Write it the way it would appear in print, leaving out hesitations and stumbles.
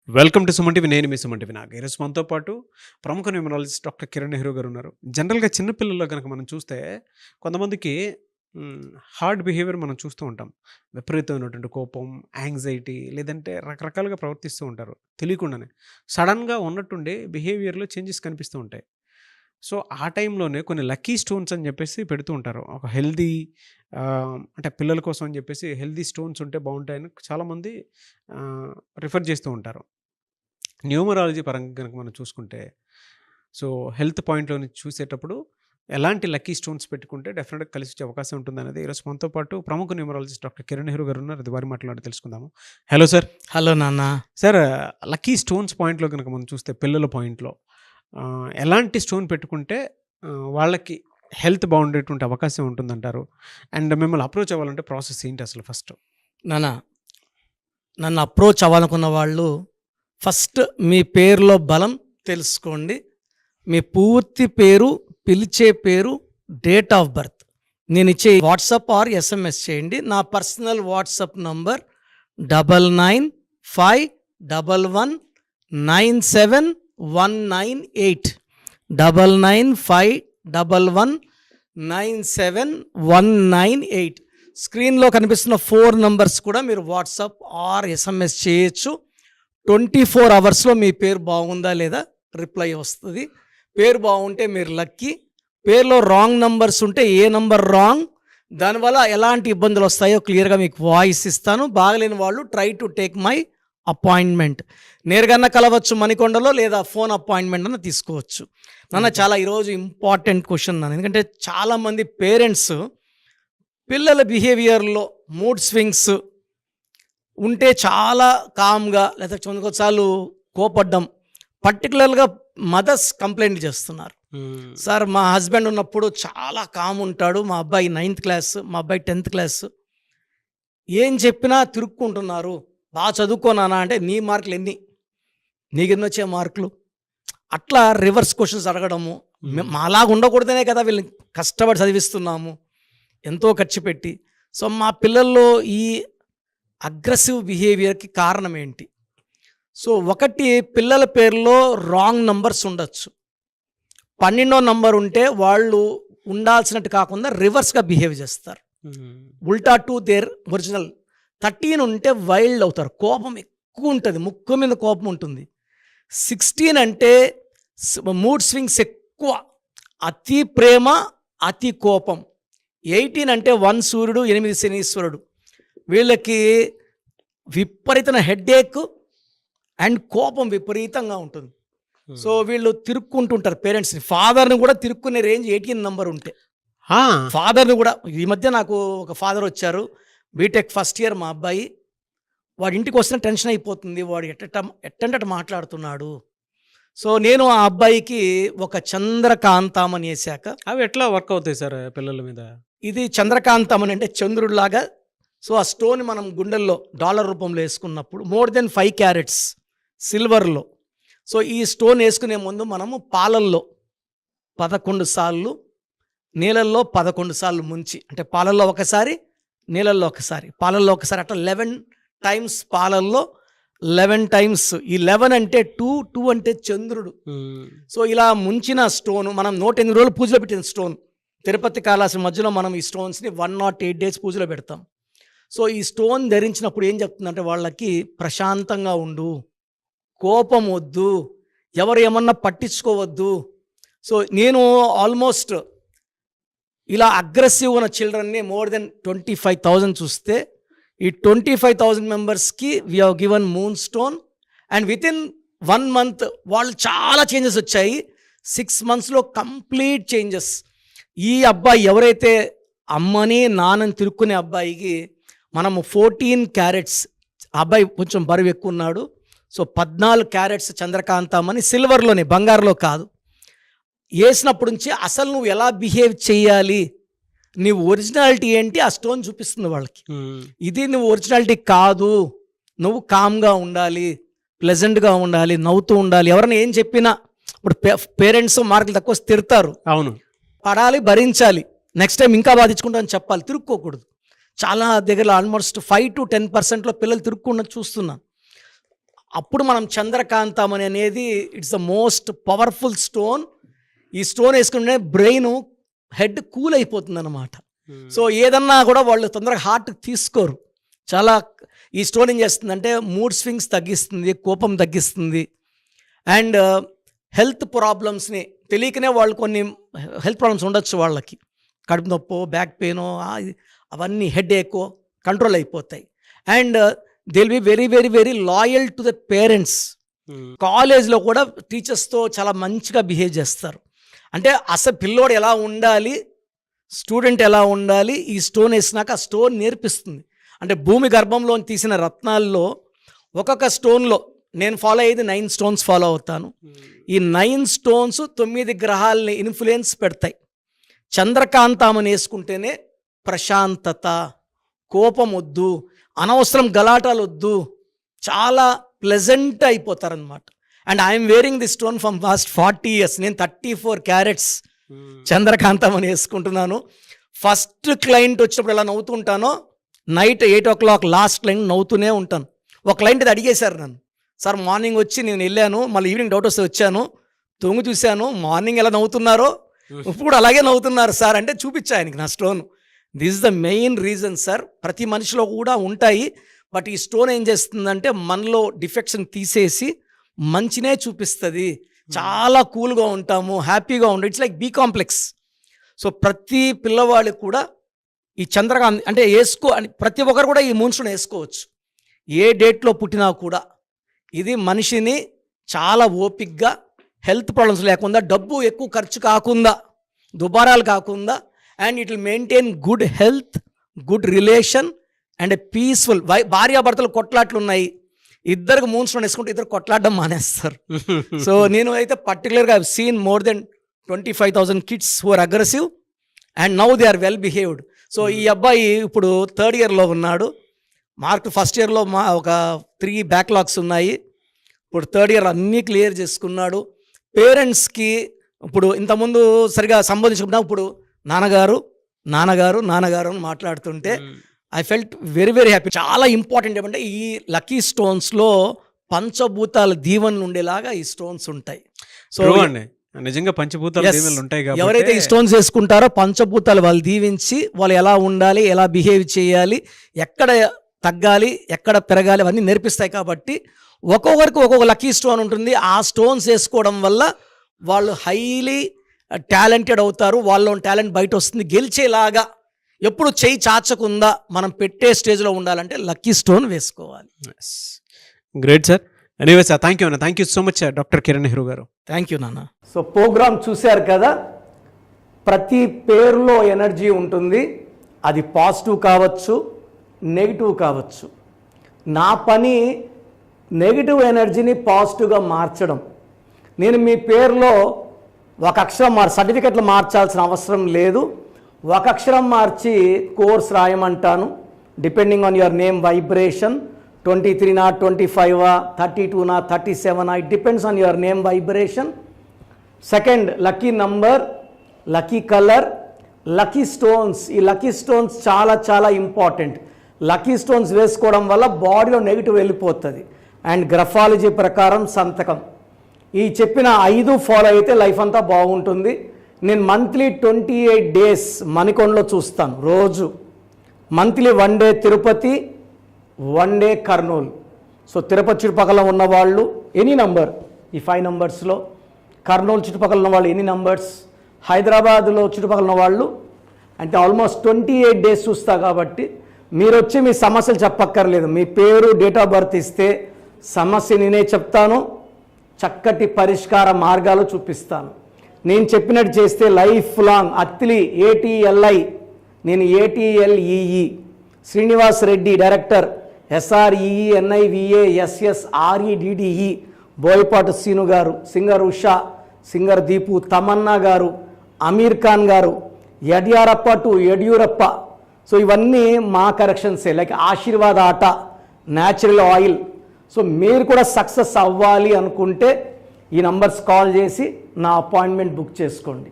Welcome to Suman TV. నేను మీ Suman TV. నాకు ఈరోజు మనతో పాటు ప్రముఖ న్యూమరాలజిస్ట్ డాక్టర్ కిరణ్ నెహ్రూ గారు ఉన్నారు. జనరల్‌గా చిన్న పిల్లల్లో గనక మనం చూస్తే కొంతమందికి హార్డ్ బిహేవియర్ మనం చూస్తూ ఉంటాం. విపరీతమైనటువంటి కోపం, యాంగ్జైటీ లేదంటే రకరకాలుగా ప్రవర్తిస్తూ ఉంటారు తెలియకుండానే. సడెన్‌గా ఉన్నట్టుండి బిహేవియర్‌లో చేంజెస్ కనిపిస్తూ ఉంటాయి. సో, ఆ టైంలోనే కొన్ని లక్కీ స్టోన్స్ అని చెప్పేసి పెడుతూ ఉంటారు. ఒక హెల్తీ అంటే పిల్లల కోసం అని చెప్పేసి హెల్తీ స్టోన్స్ ఉంటే బావుంటాయని చాలామంది రిఫర్ చేస్తూ ఉంటారు. న్యూమరాలజీ పరంగా గనక మనం చూసుకుంటే, సో, హెల్త్ పాయింట్‌లో నుంచి చూసేటప్పుడు ఎలాంటి లక్కీ స్టోన్స్ పెట్టుకుంటే డెఫినిట్‌గా కలిసొచ్చే అవకాశం ఉంటుందనేది ఈరోజు మనతో పాటు ప్రముఖ న్యూమరాలజిస్ట్ డాక్టర్ కిరణ్ నెహ్రూ గారు ఉన్నారు. అది వారి మాటల్లో తెలుసుకుందాము. Hello sir. హలో నాన్న. సార్, లక్కీ స్టోన్స్ పాయింట్‌లో గనక మనం చూస్తే పిల్లల పాయింట్‌లో ఎలాంటి స్టోన్ పెట్టుకుంటే వాళ్ళకి హెల్త్ బాగుండేటువంటి అవకాశం ఉంటుందంటారు? అండ్ మిమ్మల్ని అప్రోచ్ అవ్వాలంటే ప్రాసెస్ ఏంటి అసలు ఫస్ట్? నాన్న, నన్ను అప్రోచ్ అవ్వాలనుకున్న వాళ్ళు ఫస్ట్ మీ పేరులో బలం తెలుసుకోండి. మీ పూర్తి పేరు, పిలిచే పేరు, డేట్ ఆఫ్ బర్త్ నేను ఇచ్చే వాట్సాప్ ఆర్ ఎస్ఎంఎస్ చేయండి. నా పర్సనల్ వాట్సాప్ నంబర్ 9951197198 9951197198. స్క్రీన్లో కనిపిస్తున్న 4 నంబర్స్ కూడా మీరు వాట్సాప్ ఆర్ ఎస్ఎంఎస్ చేయొచ్చు. 24 అవర్స్లో మీ పేరు బాగుందా లేదా రిప్లై వస్తుంది. పేరు బాగుంటే మీరు లక్కీ. పేరులో రాంగ్ నంబర్స్ ఉంటే ఏ నంబర్ రాంగ్, దానివల్ల ఎలాంటి ఇబ్బందులు వస్తాయో క్లియర్గా మీకు వాయిస్ ఇస్తాను. బాగలేని వాళ్ళు try to take my appointment. నేరుగా కలవచ్చు మణికొండలో, లేదా ఫోన్ అపాయింట్మెంట్ అన్న తీసుకోవచ్చు. నాన్న, చాలా ఈరోజు ఇంపార్టెంట్ క్వశ్చన్ నాన్న. ఎందుకంటే చాలామంది పేరెంట్స్ పిల్లల బిహేవియర్లో మూడ్ స్వింగ్స్ ఉంటే చాలా కామ్గా, లేదా కొన్నిసార్లు కోపడ్డం, పర్టికులర్గా మదర్స్ కంప్లైంట్ చేస్తున్నారు. సార్, మా హస్బెండ్ ఉన్నప్పుడు చాలా కామ్ ఉంటాడు, మా అబ్బాయి 9th క్లాస్, మా అబ్బాయి 10th క్లాస్, ఏం చెప్పినా తిరుక్కుంటున్నారు. బాగా చదువుకోనానా అంటే నీ మార్కులు ఎన్ని, నీకెన్ని వచ్చే మార్కులు, అట్లా రివర్స్ క్వశ్చన్స్ అడగడము. మాలాగా ఉండకూడదనే కదా వీళ్ళని కష్టపడి చదివిస్తున్నాము, ఎంతో ఖర్చు పెట్టి. సో మా పిల్లల్లో ఈ అగ్రెసివ్ బిహేవియర్కి కారణం ఏంటి? సో ఒకటి, పిల్లల పేరులో రాంగ్ నంబర్స్ ఉండొచ్చు. 12వ నంబర్ ఉంటే వాళ్ళు ఉండాల్సినట్టు కాకుండా రివర్స్గా బిహేవ్ చేస్తారు. ఉల్టా టు దేర్ ఒరిజినల్. 13 ఉంటే వైల్డ్ అవుతారు, కోపం ఎక్కువ ఉంటుంది, ముక్కు మీద కోపం ఉంటుంది. 16 అంటే మూడ్ స్వింగ్స్ ఎక్కువ, అతి ప్రేమ, అతి కోపం. 18 అంటే 1 సూర్యుడు 8 శనీశ్వరుడు. వీళ్ళకి విపరీతమైన హెడ్ఏక్ అండ్ కోపం విపరీతంగా ఉంటుంది. సో వీళ్ళు తిరుక్కుంటుంటారు పేరెంట్స్ని. ఫాదర్ని కూడా తిరుక్కునే రేంజ్ 18 నంబర్ ఉంటే. ఫాదర్ని కూడా, ఈ మధ్య నాకు ఒక ఫాదర్ వచ్చారు, బీటెక్ ఫస్ట్ ఇయర్ మా అబ్బాయి. వాడి ఇంటికి వస్తే టెన్షన్ అయిపోతుంది, వాడు ఎట్టంటే మాట్లాడుతున్నాడు. సో నేను ఆ అబ్బాయికి ఒక చంద్రకాంతం అని వేసాక. అవి ఎట్లా వర్క్ అవుతాయి సార్ పిల్లల మీద? ఇది చంద్రకాంతం అని అంటే చంద్రుడిలాగా. సో ఆ స్టోన్ మనం గుండెల్లో డాలర్ రూపంలో వేసుకున్నప్పుడు మోర్ దెన్ 5 క్యారెట్స్ సిల్వర్లో. సో ఈ స్టోన్ వేసుకునే ముందు మనము పాలల్లో 11 సార్లు, నీళ్ళల్లో 11 సార్లు ముంచి, అంటే పాలల్లో ఒకసారి, నీళ్ళల్లో ఒకసారి, పాలల్లో ఒకసారి, అట్లా 11 టైమ్స్ పాలల్లో, 11 టైమ్స్. ఈ 11 అంటే 2 అంటే చంద్రుడు. సో ఇలా ముంచిన స్టోన్ మనం 108 రోజులు పూజలో పెట్టిన స్టోన్. తిరుపతి కాళాసి మధ్యలో మనం ఈ స్టోన్స్ని 108 డేస్ పూజలో పెడతాం. సో ఈ స్టోన్ ధరించినప్పుడు ఏం చెప్తుందంటే వాళ్ళకి ప్రశాంతంగా ఉండు, కోపం వద్దు, ఎవరు ఏమన్నా పట్టించుకోవద్దు. సో నేను ఆల్మోస్ట్ ఇలా అగ్రెసివ్ ఉన్న చిల్డ్రన్ని మోర్ దెన్ 25,000 చూస్తే, ఈ 25,000 మెంబర్స్కి we have given moon stone. And within 1 month వాళ్ళు చాలా చేంజెస్ వచ్చాయి. 6 మంత్స్లో కంప్లీట్ చేంజెస్. ఈ అబ్బాయి ఎవరైతే అమ్మని నాన్నని తిరుక్కునే అబ్బాయికి మనము 14 క్యారెట్స్, అబ్బాయి కొంచెం బరువు ఎక్కువ ఉన్నాడు, సో 14 క్యారెట్స్ చంద్రకాంతం అని సిల్వర్లోనే, బంగారులో కాదు, వేసినప్పటి నుంచి అసలు నువ్వు ఎలా బిహేవ్ చేయాలి, నీ ఒరిజినాలిటీ ఏంటి ఆ స్టోన్ చూపిస్తుంది వాళ్ళకి. ఇది నువ్వు ఒరిజినాలిటీ కాదు, నువ్వు కామ్గా ఉండాలి, ప్లెజెంట్గా ఉండాలి, నవ్వుతూ ఉండాలి. ఎవరైనా ఏం చెప్పినా, ఇప్పుడు పేరెంట్స్ మార్కులు తక్కువ తిడతారు, అవును, పడాలి, భరించాలి, నెక్స్ట్ టైం ఇంకా బాధించుకుంటామని చెప్పాలి, తిరుక్కోకూడదు. చాలా దగ్గర ఆల్మోస్ట్ 5 to 10% పిల్లలు తిరుక్కుండా చూస్తున్నాం. అప్పుడు మనం చంద్రకాంతమణి అనేది it's the most powerful stone. ఈ స్టోన్ వేసుకుంటే బ్రెయిన్ హెడ్ కూల్ అయిపోతుంది అనమాట. సో ఏదన్నా కూడా వాళ్ళు తొందరగా హార్ట్ తీసుకోరు. చాలా ఈ స్టోన్ ఏం చేస్తుందంటే మూడ్ స్వింగ్స్ తగ్గిస్తుంది, కోపం తగ్గిస్తుంది, అండ్ హెల్త్ ప్రాబ్లమ్స్ని తెలియకనే వాళ్ళు కొన్ని హెల్త్ ప్రాబ్లమ్స్ ఉండొచ్చు, వాళ్ళకి కడుపు నొప్పో బ్యాక్ పెయినో అవన్నీ హెడ్ ఏకో కంట్రోల్ అయిపోతాయి. And they will be very very very loyal to the parents. కాలేజ్లో కూడా టీచర్స్తో చాలా మంచిగా బిహేవ్ చేస్తారు. అంటే అసలు పిల్లోడు ఎలా ఉండాలి, స్టూడెంట్ ఎలా ఉండాలి, ఈ స్టోన్ వేసినాక ఆ స్టోన్ నేర్పిస్తుంది. అంటే భూమి గర్భంలో తీసిన రత్నాల్లో ఒక్కొక్క స్టోన్లో నేను ఫాలో అయ్యేది 9 స్టోన్స్ ఫాలో అవుతాను. ఈ 9 స్టోన్స్ 9 గ్రహాలని ఇన్ఫ్లుయెన్స్ పెడతాయి. చంద్రకాంతమని వేసుకుంటేనే ప్రశాంతత, కోపం వద్దు, అనవసరం గలాటాలు వద్దు, చాలా ప్లెజెంట్ అయిపోతారనమాట. And I'm wearing the stone from last 40 years. నేను 34 క్యారెట్స్ చంద్రకాంతమని వేసుకుంటున్నాను. ఫస్ట్ క్లయింట్ వచ్చినప్పుడు ఎలా నవ్వుతుంటానో నైట్ 8 o'clock లాస్ట్ క్లయింట్ నవ్వుతూనే ఉంటాను. ఒక క్లయింట్ ఇది అడిగేశారు నన్ను, సార్ మార్నింగ్ వచ్చి నేను వెళ్ళాను, మళ్ళీ ఈవినింగ్ డౌట్ వస్తే వచ్చాను, తొంగి చూశాను, మార్నింగ్ ఎలా నవ్వుతున్నారో ఇప్పుడు అలాగే నవ్వుతున్నారు సార్ అంటే చూపించా ఆయనకి నా stone. This is the main reason sir. ప్రతి మనిషిలో కూడా ఉంటాయి, బట్ ఈ స్టోన్ ఏం చేస్తుందంటే మనలో డిఫెక్ట్స్ని తీసేసి మంచినే చూపిస్తుంది. చాలా కూల్గా ఉంటాము, హ్యాపీగా ఉంటాం. It's like B complex. So ప్రతి పిల్లవాళ్ళకి కూడా ఈ చంద్రకాంత్ అంటే వేసుకో అని ప్రతి ఒక్కరు కూడా ఈ మూన్ స్టోన్ వేసుకోవచ్చు. ఏ డేట్లో పుట్టినా కూడా ఇది మనిషిని చాలా ఓపిక్గా, హెల్త్ ప్రాబ్లమ్స్ లేకుండా, డబ్బు ఎక్కువ ఖర్చు కాకుండా, దుబారాలు కాకుండా, and it will maintain good health, good relation and peaceful. భార్యాభర్తలు కొట్లాట్లు ఉన్నాయి, ఇద్దరికి మూన్ స్టోన్ వేసుకుంటే ఇద్దరు కొట్లాడడం మానేస్తారు. సో నేను అయితే పర్టికులర్గా I've seen more than 25,000 kids who are aggressive and now they are well behaved. So ఈ అబ్బాయి ఇప్పుడు 3rd yearలో ఉన్నాడు. మార్క్ ఫస్ట్ ఇయర్లో ఒక 3 backlogs ఉన్నాయి. ఇప్పుడు 3rd year అన్నీ క్లియర్ చేసుకున్నాడు. పేరెంట్స్కి ఇప్పుడు ఇంతకుముందు సరిగా సంబోధించుకుంటున్నా, ఇప్పుడు నాన్నగారు నాన్నగారు నాన్నగారు అని మాట్లాడుతుంటే I felt very very happy. చాలా ఇంపార్టెంట్ ఏమంటే ఈ లక్కీ స్టోన్స్లో పంచభూతాల దీవెనలు ఉండేలాగా ఈ స్టోన్స్ ఉంటాయి. సో నిజంగా పంచభూతాలు దీవెనలు ఉంటాయి కాబట్టి ఎవరైతే ఈ స్టోన్స్ వేసుకుంటారో పంచభూతాలు వాళ్ళు దీవించి వాళ్ళు ఎలా ఉండాలి, ఎలా బిహేవ్ చేయాలి, ఎక్కడ తగ్గాలి, ఎక్కడ పెరగాలి అవన్నీ నేర్పిస్తాయి. కాబట్టి ఒక్కొక్కరికి ఒక్కొక్క లక్కీ స్టోన్ ఉంటుంది. ఆ స్టోన్స్ వేసుకోవడం వల్ల వాళ్ళు హైలీ టాలెంటెడ్ అవుతారు, వాళ్ళ టాలెంట్ బయట వస్తుంది. గెలిచేలాగా ఎప్పుడు చేయి చాచకుండా మనం పెట్టే స్టేజ్లో ఉండాలంటే లక్కీ స్టోన్ వేసుకోవాలి. Great sir. Anyway sir, thank you అన్న, thank you so much doctor Kiran Nehru గారు. థ్యాంక్ యూ నాన్న. సో ప్రోగ్రామ్ చూశారు కదా, ప్రతి పేరులో ఎనర్జీ ఉంటుంది. అది పాజిటివ్ కావచ్చు, నెగిటివ్ కావచ్చు. నా పని నెగిటివ్ ఎనర్జీని పాజిటివ్గా మార్చడం. నేను మీ పేరులో ఒక అక్షరం సర్టిఫికెట్లు మార్చాల్సిన అవసరం లేదు. ఒక అక్షరం మార్చి కోర్స్ రాయమంటాను. Depending on your name vibration 23 25 32 37 it depends on your name vibration. Second, lucky number, lucky colour, lucky stones. ఈ లక్కీ స్టోన్స్ చాలా చాలా ఇంపార్టెంట్. లక్కీ స్టోన్స్ వేసుకోవడం వల్ల బాడీలో నెగిటివ్ వెళ్ళిపోతుంది. అండ్ గ్రఫాలజీ ప్రకారం సంతకం. ఈ చెప్పిన 5 ఫాలో అయితే లైఫ్ అంతా బాగుంటుంది. నేను మంత్లీ 28 days మణికొండలో చూస్తాను రోజు. Monthly 1 day Tirupati, 1 day Kurnool. So Tirupati చుట్టుపక్కల ఉన్నవాళ్ళు ఎనీ నంబర్, ఈ 5 numbers, కర్నూలు చుట్టుపక్కల ఉన్న వాళ్ళు ఎనీ నంబర్స్, హైదరాబాద్లో చుట్టుపక్కల ఉన్న వాళ్ళు అంటే ఆల్మోస్ట్ 28 days చూస్తా. కాబట్టి మీరు వచ్చి మీ సమస్యలు చెప్పక్కర్లేదు. మీ పేరు, డేట్ ఆఫ్ బర్త్ ఇస్తే సమస్య నేనే చెప్తాను, చక్కటి పరిష్కార మార్గాలు చూపిస్తాను. నేను చెప్పినట్టు చేస్తే లైఫ్ లాంగ్. అత్తిలి ATLI, నేను ATLEE, Srinivas Reddy director, SREENIVASSREDDE, Boyapati Srinu garu, singer Usha, singer Deepu, Tamannaah garu, Aamir Khan గారు, యడ్యారప్ప టు యడ్యూరప్ప. సో ఇవన్నీ మా కరెక్షన్సే. లైక్ ఆశీర్వాద్ ఆట, న్యాచురల్ ఆయిల్. సో మీరు కూడా సక్సెస్ అవ్వాలి అనుకుంటే ఈ నంబర్స్ కాల్ చేసి నా అపాయింట్మెంట్ బుక్ చేసుకోండి.